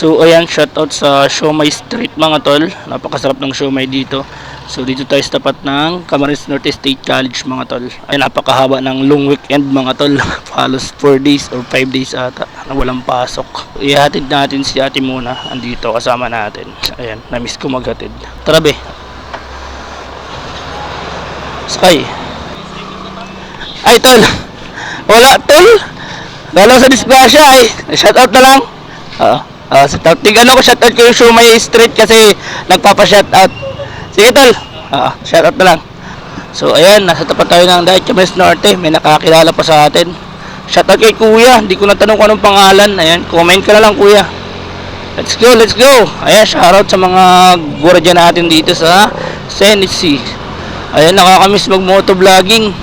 So ayan, shoutout sa Siomai Street mga tol. Napakasarap ng siomai dito. So dito tayo sa tapat ng Camarines Norte State College mga tol. Ay napakahaba ng long weekend mga tol. Halos 4 days or 5 days ata na walang pasok. Ihatid natin si ate muna. Andito kasama natin. Ayan, na-miss ko maghatid. Tara be. Sky. Ay tol. Wala tol. Galang sa disgrasya ay. Shoutout na lang. Shoutout. Tignan ko shoutout ko yung Siomai Street kasi nagpapa-shoutout. Sige tol. Shoutout na lang. So ayan, nasa tapat tayo ng Dait Camarines Norte. May nakakilala pa sa atin. Shoutout kay kuya. Hindi ko natanong kung anong pangalan. Ayan, comment ka na lang kuya. Let's go, let's go. Ayan, shoutout sa mga gura dyan natin dito sa Senisi. Ayan, nakakamiss mag-motovlogging.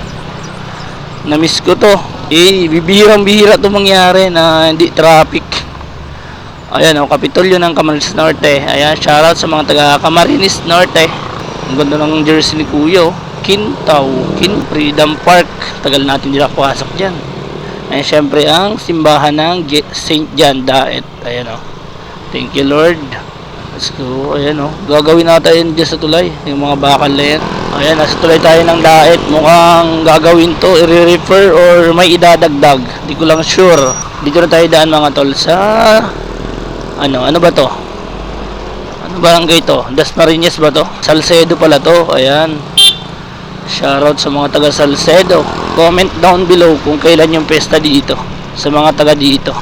Na-miss ko to. Bibihirang-bihira to mangyari na hindi traffic. Ayan, Kapitolyo ng Camarines Norte. Ayan, shoutout sa mga taga Camarines Norte. Ang ganda ng jersey ni Kuya. Kintaw, Freedom Park. Tagal natin din nakapasok dyan. Ayan, syempre ang simbahan ng St. John Dait. Ayan Thank you Lord. Let's go. Ayan gagawin natin dyan sa tulay. Yung mga bakal na yan. Ayan, nasa tulay tayo ng Dait. Mukhang gagawin to, i-refer or may idadagdag. Hindi ko lang sure. Dito na tayo daan mga tol sa ano ba to? Ano barangay to? Dasmariñas ba to? Salcedo pala to. Ayan. Shoutout sa mga taga Salcedo. Comment down below kung kailan yung pesta dito. Sa mga taga dito.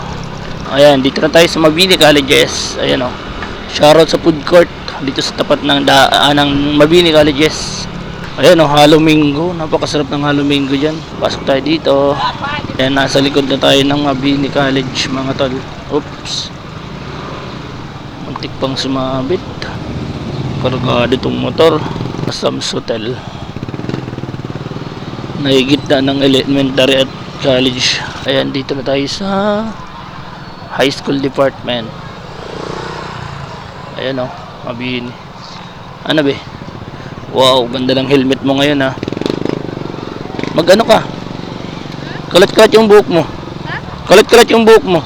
Ayan, dito na tayo sa Mabini Colleges. Ayan Shoutout sa food court dito sa tapat ng Mabini Colleges. Ayan Halominggo. Napakasarap ng Halominggo dyan. Pasok tayo dito. Ayan, nasa likod na tayo ng Mabini College mga tol. Oops. Muntik pang sumabit. Kargado itong motor. Sam's Hotel. Nahigit na ng elementary at college. Ayan, dito na tayo sa high school department. Ayan Mabini. Ano be? Wow, ganda ng helmet mo ngayon Mag-ano ka? Kalat-kalat yung buhok mo. Kalat-kalat yung buhok mo.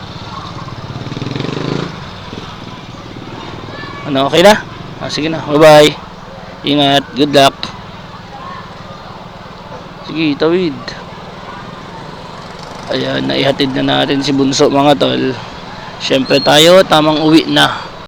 Okay na? Sige na, bye-bye. Ingat, good luck. Sige, tawid. Ayan, naihatid na natin si Bunso mga tol. Syempre tayo, tamang uwi na.